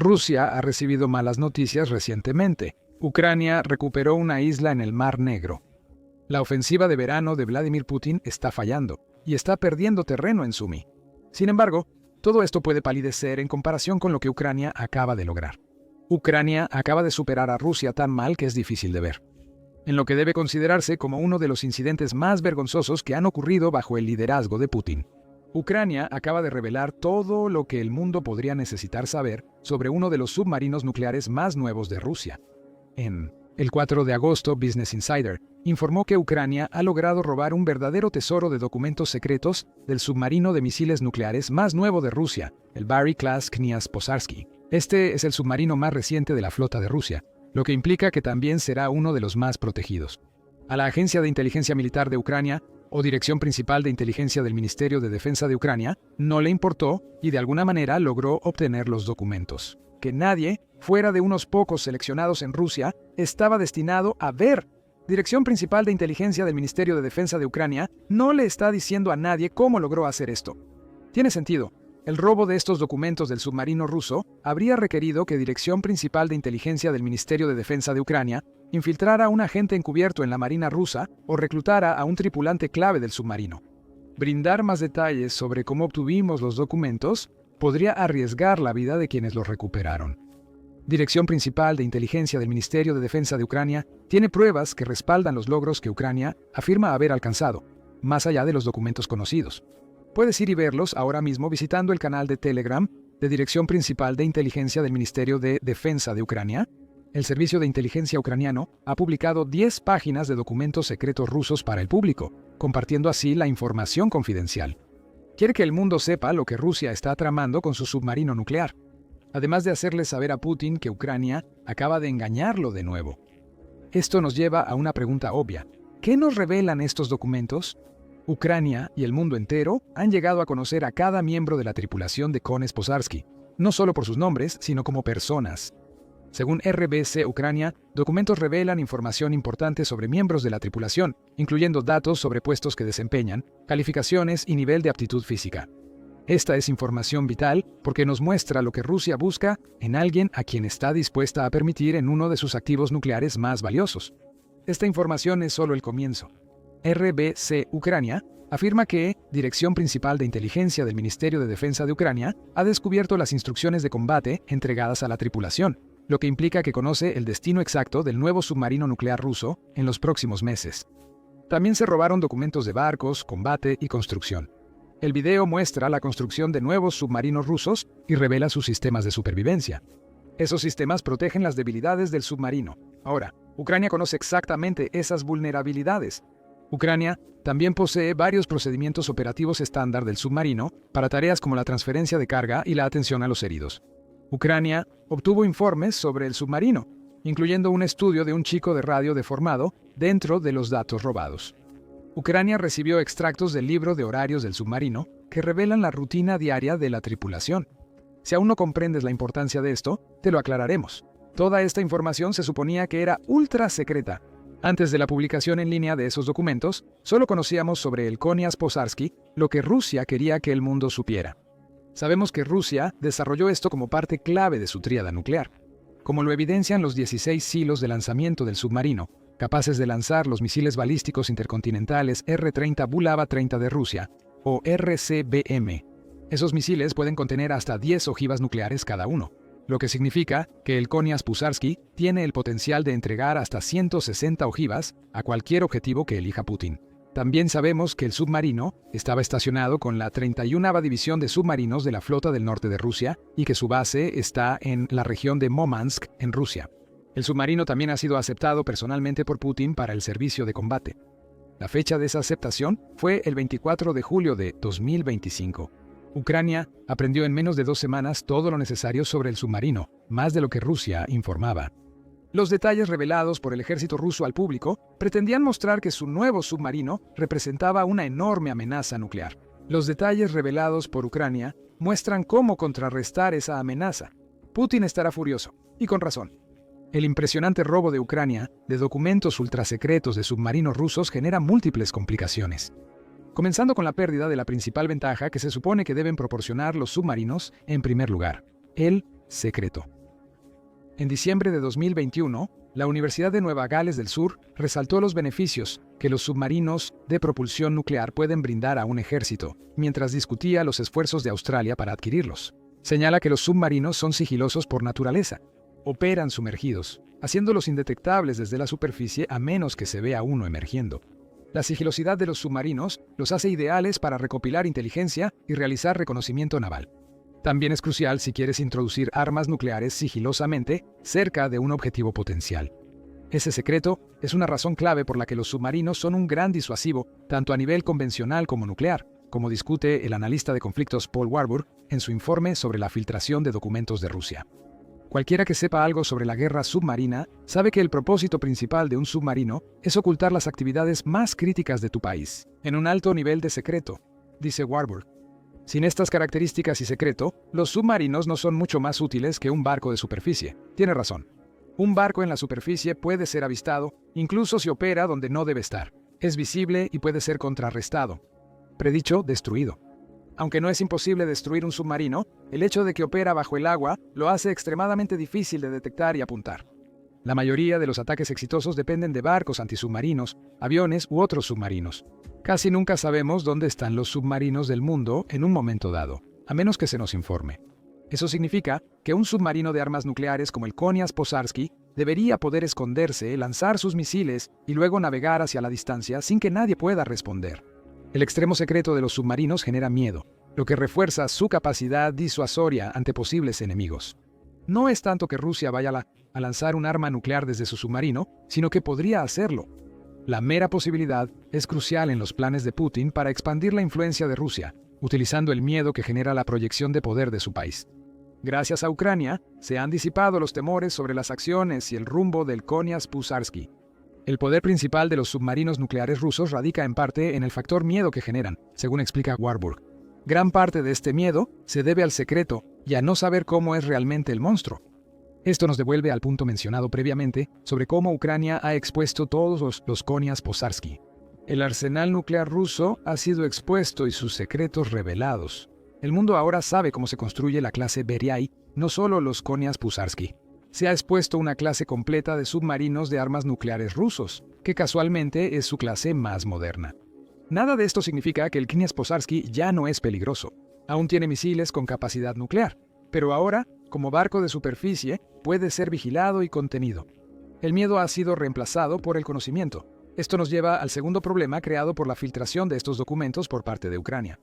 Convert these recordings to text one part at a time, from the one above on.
Rusia ha recibido malas noticias recientemente. Ucrania recuperó una isla en el Mar Negro. La ofensiva de verano de Vladimir Putin está fallando y está perdiendo terreno en Sumy. Sin embargo, todo esto puede palidecer en comparación con lo que Ucrania acaba de lograr. Ucrania acaba de superar a Rusia tan mal que es difícil de ver, en lo que debe considerarse como uno de los incidentes más vergonzosos que han ocurrido bajo el liderazgo de Putin. Ucrania acaba de revelar todo lo que el mundo podría necesitar saber sobre uno de los submarinos nucleares más nuevos de Rusia. El 4 de agosto, Business Insider informó que Ucrania ha logrado robar un verdadero tesoro de documentos secretos del submarino de misiles nucleares más nuevo de Rusia, el Barry-class Kniaz Posarsky. Este es el submarino más reciente de la flota de Rusia, lo que implica que también será uno de los más protegidos. A la Agencia de Inteligencia Militar de Ucrania, o Dirección Principal de Inteligencia del Ministerio de Defensa de Ucrania, no le importó y de alguna manera logró obtener los documentos que nadie, fuera de unos pocos seleccionados en Rusia, estaba destinado a ver. Dirección Principal de Inteligencia del Ministerio de Defensa de Ucrania no le está diciendo a nadie cómo logró hacer esto. Tiene sentido. El robo de estos documentos del submarino ruso habría requerido que Dirección Principal de Inteligencia del Ministerio de Defensa de Ucrania infiltrara a un agente encubierto en la Marina rusa o reclutara a un tripulante clave del submarino. Brindar más detalles sobre cómo obtuvimos los documentos podría arriesgar la vida de quienes los recuperaron. Dirección Principal de Inteligencia del Ministerio de Defensa de Ucrania tiene pruebas que respaldan los logros que Ucrania afirma haber alcanzado, más allá de los documentos conocidos. Puedes ir y verlos ahora mismo visitando el canal de Telegram de Dirección Principal de Inteligencia del Ministerio de Defensa de Ucrania. El Servicio de Inteligencia ucraniano ha publicado 10 páginas de documentos secretos rusos para el público, compartiendo así la información confidencial. Quiere que el mundo sepa lo que Rusia está tramando con su submarino nuclear, además de hacerle saber a Putin que Ucrania acaba de engañarlo de nuevo. Esto nos lleva a una pregunta obvia. ¿Qué nos revelan estos documentos? Ucrania y el mundo entero han llegado a conocer a cada miembro de la tripulación de Kniaz Posarsky, no solo por sus nombres, sino como personas. Según RBC Ucrania, documentos revelan información importante sobre miembros de la tripulación, incluyendo datos sobre puestos que desempeñan, calificaciones y nivel de aptitud física. Esta es información vital porque nos muestra lo que Rusia busca en alguien a quien está dispuesta a permitir en uno de sus activos nucleares más valiosos. Esta información es solo el comienzo. RBC Ucrania afirma que Dirección Principal de Inteligencia del Ministerio de Defensa de Ucrania ha descubierto las instrucciones de combate entregadas a la tripulación, lo que implica que conoce el destino exacto del nuevo submarino nuclear ruso en los próximos meses. También se robaron documentos de barcos, combate y construcción. El video muestra la construcción de nuevos submarinos rusos y revela sus sistemas de supervivencia. Esos sistemas protegen las debilidades del submarino. Ahora, Ucrania conoce exactamente esas vulnerabilidades. Ucrania también posee varios procedimientos operativos estándar del submarino para tareas como la transferencia de carga y la atención a los heridos. Ucrania obtuvo informes sobre el submarino, incluyendo un estudio de un chico de radio deformado dentro de los datos robados. Ucrania recibió extractos del libro de horarios del submarino que revelan la rutina diaria de la tripulación. Si aún no comprendes la importancia de esto, te lo aclararemos. Toda esta información se suponía que era ultra secreta. Antes de la publicación en línea de esos documentos, solo conocíamos sobre el Kniaz Posarsky lo que Rusia quería que el mundo supiera. Sabemos que Rusia desarrolló esto como parte clave de su tríada nuclear, como lo evidencian los 16 silos de lanzamiento del submarino, capaces de lanzar los misiles balísticos intercontinentales R-30 Bulava-30 de Rusia, o RCBM. Esos misiles pueden contener hasta 10 ojivas nucleares cada uno, lo que significa que el Kniaz Posarsky tiene el potencial de entregar hasta 160 ojivas a cualquier objetivo que elija Putin. También sabemos que el submarino estaba estacionado con la 31ª División de Submarinos de la Flota del Norte de Rusia y que su base está en la región de Murmansk, en Rusia. El submarino también ha sido aceptado personalmente por Putin para el servicio de combate. La fecha de esa aceptación fue el 24 de julio de 2025. Ucrania aprendió en menos de 2 semanas todo lo necesario sobre el submarino, más de lo que Rusia informaba. Los detalles revelados por el ejército ruso al público pretendían mostrar que su nuevo submarino representaba una enorme amenaza nuclear. Los detalles revelados por Ucrania muestran cómo contrarrestar esa amenaza. Putin estará furioso, y con razón. El impresionante robo de Ucrania de documentos ultrasecretos de submarinos rusos genera múltiples complicaciones. Comenzando con la pérdida de la principal ventaja que se supone que deben proporcionar los submarinos en primer lugar, el secreto. En diciembre de 2021, la Universidad de Nueva Gales del Sur resaltó los beneficios que los submarinos de propulsión nuclear pueden brindar a un ejército, mientras discutía los esfuerzos de Australia para adquirirlos. Señala que los submarinos son sigilosos por naturaleza. Operan sumergidos, haciéndolos indetectables desde la superficie a menos que se vea uno emergiendo. La sigilosidad de los submarinos los hace ideales para recopilar inteligencia y realizar reconocimiento naval. También es crucial si quieres introducir armas nucleares sigilosamente cerca de un objetivo potencial. Ese secreto es una razón clave por la que los submarinos son un gran disuasivo, tanto a nivel convencional como nuclear, como discute el analista de conflictos Paul Warburg en su informe sobre la filtración de documentos de Rusia. Cualquiera que sepa algo sobre la guerra submarina sabe que el propósito principal de un submarino es ocultar las actividades más críticas de tu país, en un alto nivel de secreto, dice Warburg. Sin estas características y secreto, los submarinos no son mucho más útiles que un barco de superficie. Tiene razón. Un barco en la superficie puede ser avistado, incluso si opera donde no debe estar. Es visible y puede ser contrarrestado. Predicho, destruido. Aunque no es imposible destruir un submarino, el hecho de que opera bajo el agua lo hace extremadamente difícil de detectar y apuntar. La mayoría de los ataques exitosos dependen de barcos antisubmarinos, aviones u otros submarinos. Casi nunca sabemos dónde están los submarinos del mundo en un momento dado, a menos que se nos informe. Eso significa que un submarino de armas nucleares como el Konias Pozharsky debería poder esconderse, lanzar sus misiles y luego navegar hacia la distancia sin que nadie pueda responder. El extremo secreto de los submarinos genera miedo, lo que refuerza su capacidad disuasoria ante posibles enemigos. No es tanto que Rusia vaya a lanzar un arma nuclear desde su submarino, sino que podría hacerlo. La mera posibilidad es crucial en los planes de Putin para expandir la influencia de Rusia, utilizando el miedo que genera la proyección de poder de su país. Gracias a Ucrania, se han disipado los temores sobre las acciones y el rumbo del Konias Pozharsky. El poder principal de los submarinos nucleares rusos radica en parte en el factor miedo que generan, según explica Warburg. Gran parte de este miedo se debe al secreto y a no saber cómo es realmente el monstruo. Esto nos devuelve al punto mencionado previamente sobre cómo Ucrania ha expuesto todos los Konias Pozharsky. El arsenal nuclear ruso ha sido expuesto y sus secretos revelados. El mundo ahora sabe cómo se construye la clase Beryai, no solo los Konias Pozharsky. Se ha expuesto una clase completa de submarinos de armas nucleares rusos, que casualmente es su clase más moderna. Nada de esto significa que el Konias Pozharsky ya no es peligroso. Aún tiene misiles con capacidad nuclear, pero ahora, como barco de superficie, puede ser vigilado y contenido. El miedo ha sido reemplazado por el conocimiento. Esto nos lleva al segundo problema creado por la filtración de estos documentos por parte de Ucrania.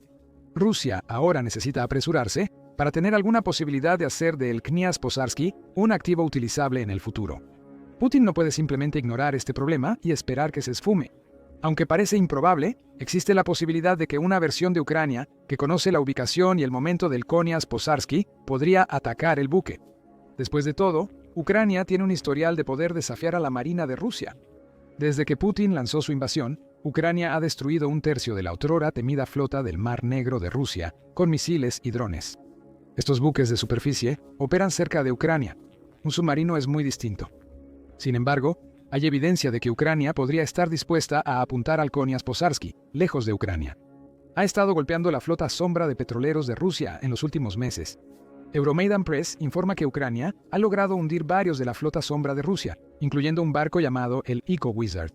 Rusia ahora necesita apresurarse para tener alguna posibilidad de hacer del Konias Pozharsky un activo utilizable en el futuro. Putin no puede simplemente ignorar este problema y esperar que se esfume. Aunque parece improbable, existe la posibilidad de que una versión de Ucrania, que conoce la ubicación y el momento del Konias Pozharsky, podría atacar el buque. Después de todo, Ucrania tiene un historial de poder desafiar a la Marina de Rusia. Desde que Putin lanzó su invasión, Ucrania ha destruido un tercio de la otrora temida flota del Mar Negro de Rusia, con misiles y drones. Estos buques de superficie operan cerca de Ucrania. Un submarino es muy distinto. Sin embargo, hay evidencia de que Ucrania podría estar dispuesta a apuntar al Konias Pozharsky, lejos de Ucrania. Ha estado golpeando la flota sombra de petroleros de Rusia en los últimos meses. Euromaidan Press informa que Ucrania ha logrado hundir varios de la flota sombra de Rusia, incluyendo un barco llamado el Eco Wizard.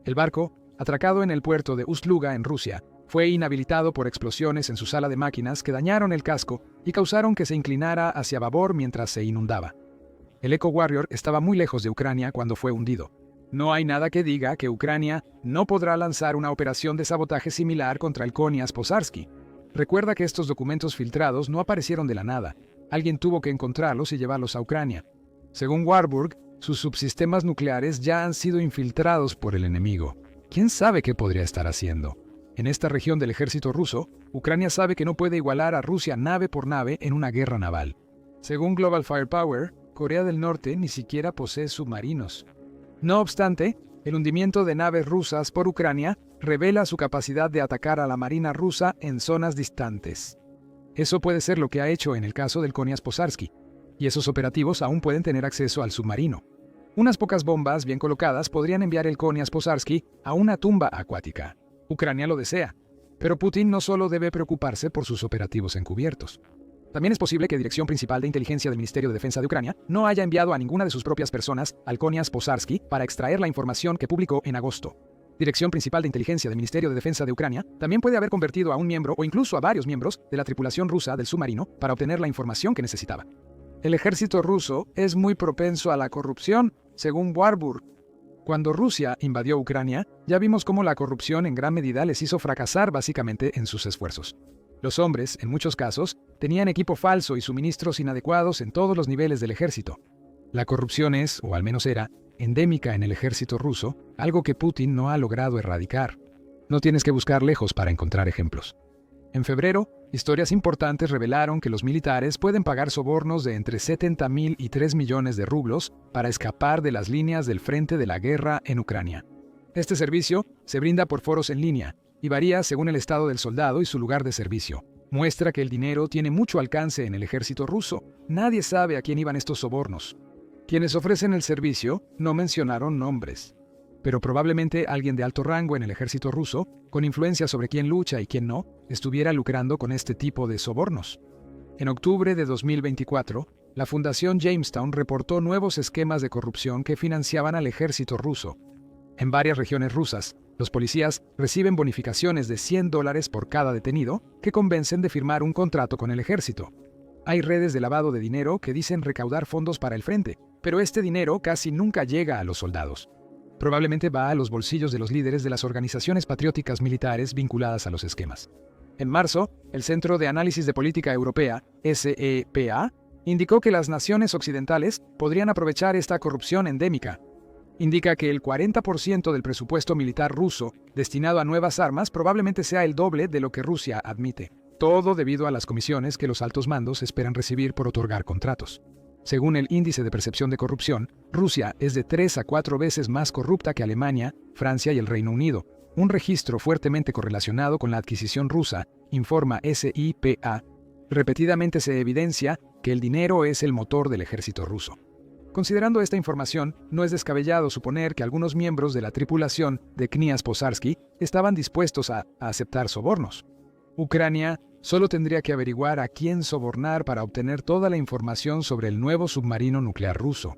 El barco, atracado en el puerto de Ust-Luga en Rusia, fue inhabilitado por explosiones en su sala de máquinas que dañaron el casco y causaron que se inclinara hacia babor mientras se inundaba. El Eco Warrior estaba muy lejos de Ucrania cuando fue hundido. No hay nada que diga que Ucrania no podrá lanzar una operación de sabotaje similar contra el Konias Pozharsky. Recuerda que estos documentos filtrados no aparecieron de la nada. Alguien tuvo que encontrarlos y llevarlos a Ucrania. Según Warburg, sus subsistemas nucleares ya han sido infiltrados por el enemigo. ¿Quién sabe qué podría estar haciendo? En esta región del ejército ruso, Ucrania sabe que no puede igualar a Rusia nave por nave en una guerra naval. Según Global Firepower, Corea del Norte ni siquiera posee submarinos. No obstante, el hundimiento de naves rusas por Ucrania revela su capacidad de atacar a la marina rusa en zonas distantes. Eso puede ser lo que ha hecho en el caso del Konias Pozharsky, y esos operativos aún pueden tener acceso al submarino. Unas pocas bombas bien colocadas podrían enviar el Konias Pozharsky a una tumba acuática. Ucrania lo desea, pero Putin no solo debe preocuparse por sus operativos encubiertos. También es posible que Dirección Principal de Inteligencia del Ministerio de Defensa de Ucrania no haya enviado a ninguna de sus propias personas al Konias Posarsky para extraer la información que publicó en agosto. Dirección Principal de Inteligencia del Ministerio de Defensa de Ucrania también puede haber convertido a un miembro o incluso a varios miembros de la tripulación rusa del submarino para obtener la información que necesitaba. El ejército ruso es muy propenso a la corrupción, según Warburg. Cuando Rusia invadió Ucrania, ya vimos cómo la corrupción en gran medida les hizo fracasar básicamente en sus esfuerzos. Los hombres, en muchos casos, tenían equipo falso y suministros inadecuados en todos los niveles del ejército. La corrupción es, o al menos era, endémica en el ejército ruso, algo que Putin no ha logrado erradicar. No tienes que buscar lejos para encontrar ejemplos. En febrero, historias importantes revelaron que los militares pueden pagar sobornos de entre 70.000 y 3 millones de rublos para escapar de las líneas del frente de la guerra en Ucrania. Este servicio se brinda por foros en línea y varía según el estado del soldado y su lugar de servicio. Muestra que el dinero tiene mucho alcance en el ejército ruso. Nadie sabe a quién iban estos sobornos. Quienes ofrecen el servicio no mencionaron nombres, pero probablemente alguien de alto rango en el ejército ruso, con influencia sobre quién lucha y quién no, estuviera lucrando con este tipo de sobornos. En octubre de 2024, la Fundación Jamestown reportó nuevos esquemas de corrupción que financiaban al ejército ruso. En varias regiones rusas, los policías reciben bonificaciones de $100 por cada detenido que convencen de firmar un contrato con el ejército. Hay redes de lavado de dinero que dicen recaudar fondos para el frente, pero este dinero casi nunca llega a los soldados. Probablemente va a los bolsillos de los líderes de las organizaciones patrióticas militares vinculadas a los esquemas. En marzo, el Centro de Análisis de Política Europea, SEPA, indicó que las naciones occidentales podrían aprovechar esta corrupción endémica. Indica que el 40% del presupuesto militar ruso destinado a nuevas armas probablemente sea el doble de lo que Rusia admite. Todo debido a las comisiones que los altos mandos esperan recibir por otorgar contratos. Según el Índice de Percepción de Corrupción, Rusia es de 3 a 4 veces más corrupta que Alemania, Francia y el Reino Unido, un registro fuertemente correlacionado con la adquisición rusa, informa SIPA. Repetidamente se evidencia que el dinero es el motor del ejército ruso. Considerando esta información, no es descabellado suponer que algunos miembros de la tripulación de Kniaz Posarsky estaban dispuestos a aceptar sobornos. Ucrania solo tendría que averiguar a quién sobornar para obtener toda la información sobre el nuevo submarino nuclear ruso.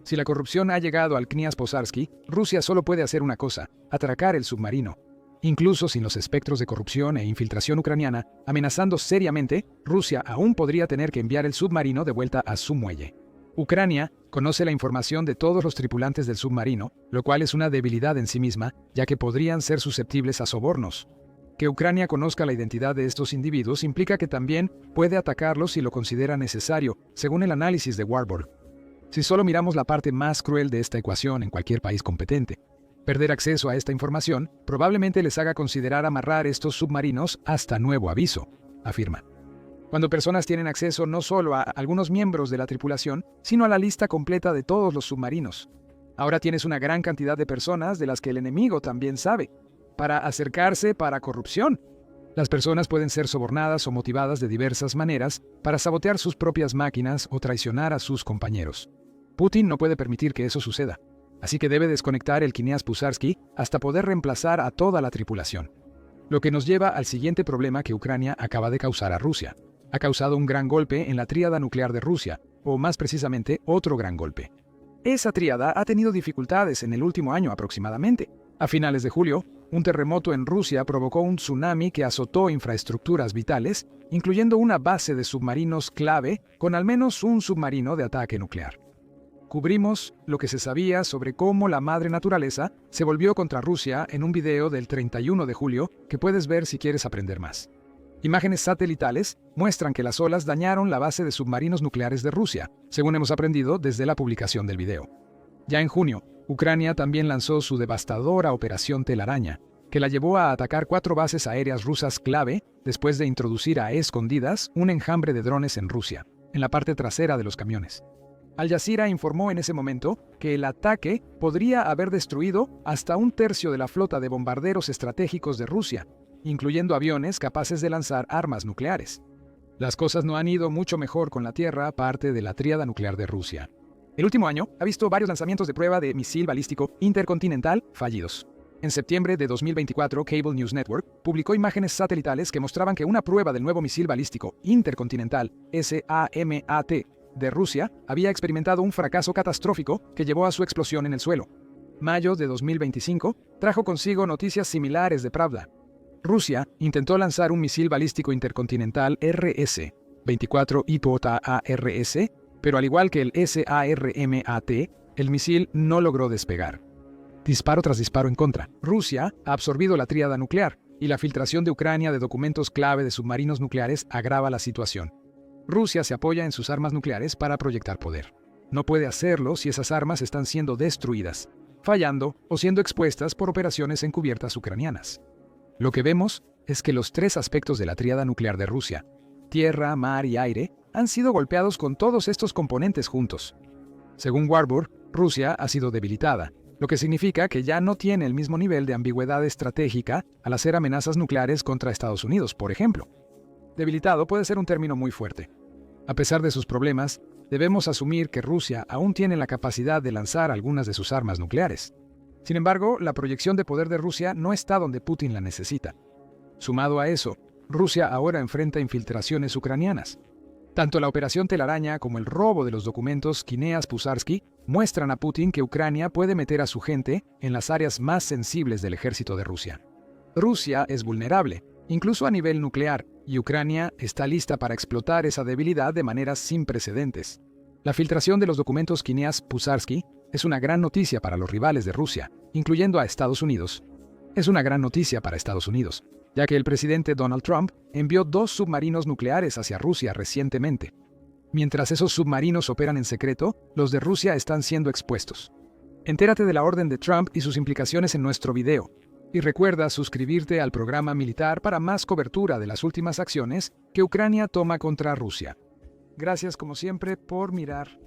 Si la corrupción ha llegado al Kniaz Posarsky, Rusia solo puede hacer una cosa: atracar el submarino. Incluso sin los espectros de corrupción e infiltración ucraniana amenazando seriamente, Rusia aún podría tener que enviar el submarino de vuelta a su muelle. Ucrania conoce la información de todos los tripulantes del submarino, lo cual es una debilidad en sí misma, ya que podrían ser susceptibles a sobornos. Que Ucrania conozca la identidad de estos individuos implica que también puede atacarlos si lo considera necesario, según el análisis de Warburg. Si solo miramos la parte más cruel de esta ecuación en cualquier país competente, perder acceso a esta información probablemente les haga considerar amarrar estos submarinos hasta nuevo aviso, afirma. Cuando personas tienen acceso no solo a algunos miembros de la tripulación, sino a la lista completa de todos los submarinos. Ahora tienes una gran cantidad de personas de las que el enemigo también sabe, para acercarse para corrupción. Las personas pueden ser sobornadas o motivadas de diversas maneras para sabotear sus propias máquinas o traicionar a sus compañeros. Putin no puede permitir que eso suceda, así que debe desconectar el Kniaz Posarsky hasta poder reemplazar a toda la tripulación. Lo que nos lleva al siguiente problema que Ucrania acaba de causar a Rusia. Ha causado un gran golpe en la tríada nuclear de Rusia, o más precisamente, otro gran golpe. Esa tríada ha tenido dificultades en el último año aproximadamente. A finales de julio, un terremoto en Rusia provocó un tsunami que azotó infraestructuras vitales, incluyendo una base de submarinos clave con al menos un submarino de ataque nuclear. Cubrimos lo que se sabía sobre cómo la madre naturaleza se volvió contra Rusia en un video del 31 de julio que puedes ver si quieres aprender más. Imágenes satelitales muestran que las olas dañaron la base de submarinos nucleares de Rusia, según hemos aprendido desde la publicación del video. Ya en junio, Ucrania también lanzó su devastadora Operación Telaraña, que la llevó a atacar 4 bases aéreas rusas clave después de introducir a escondidas un enjambre de drones en Rusia, en la parte trasera de los camiones. Al Jazeera informó en ese momento que el ataque podría haber destruido hasta 1/3 de la flota de bombarderos estratégicos de Rusia, incluyendo aviones capaces de lanzar armas nucleares. Las cosas no han ido mucho mejor con la Tierra, parte de la tríada nuclear de Rusia. El último año ha visto varios lanzamientos de prueba de misil balístico intercontinental fallidos. En septiembre de 2024, Cable News Network publicó imágenes satelitales que mostraban que una prueba del nuevo misil balístico intercontinental SAMAT de Rusia había experimentado un fracaso catastrófico que llevó a su explosión en el suelo. Mayo de 2025 trajo consigo noticias similares de Pravda. Rusia intentó lanzar un misil balístico intercontinental RS-24 IPOTA-ARS, pero al igual que el SARMAT, el misil no logró despegar. Disparo tras disparo en contra. Rusia ha absorbido la tríada nuclear, y la filtración de Ucrania de documentos clave de submarinos nucleares agrava la situación. Rusia se apoya en sus armas nucleares para proyectar poder. No puede hacerlo si esas armas están siendo destruidas, fallando o siendo expuestas por operaciones encubiertas ucranianas. Lo que vemos es que los tres aspectos de la tríada nuclear de Rusia, tierra, mar y aire, han sido golpeados con todos estos componentes juntos. Según Warburg, Rusia ha sido debilitada, lo que significa que ya no tiene el mismo nivel de ambigüedad estratégica al hacer amenazas nucleares contra Estados Unidos, por ejemplo. Debilitado puede ser un término muy fuerte. A pesar de sus problemas, debemos asumir que Rusia aún tiene la capacidad de lanzar algunas de sus armas nucleares. Sin embargo, la proyección de poder de Rusia no está donde Putin la necesita. Sumado a eso, Rusia ahora enfrenta infiltraciones ucranianas. Tanto la operación Telaraña como el robo de los documentos Kineas-Pusarsky muestran a Putin que Ucrania puede meter a su gente en las áreas más sensibles del ejército de Rusia. Rusia es vulnerable, incluso a nivel nuclear, y Ucrania está lista para explotar esa debilidad de maneras sin precedentes. La filtración de los documentos Kineas-Pusarsky es una gran noticia para los rivales de Rusia, incluyendo a Estados Unidos. Es una gran noticia para Estados Unidos, ya que el presidente Donald Trump envió 2 submarinos nucleares hacia Rusia recientemente. Mientras esos submarinos operan en secreto, los de Rusia están siendo expuestos. Entérate de la orden de Trump y sus implicaciones en nuestro video. Y recuerda suscribirte al programa militar para más cobertura de las últimas acciones que Ucrania toma contra Rusia. Gracias como siempre por mirar.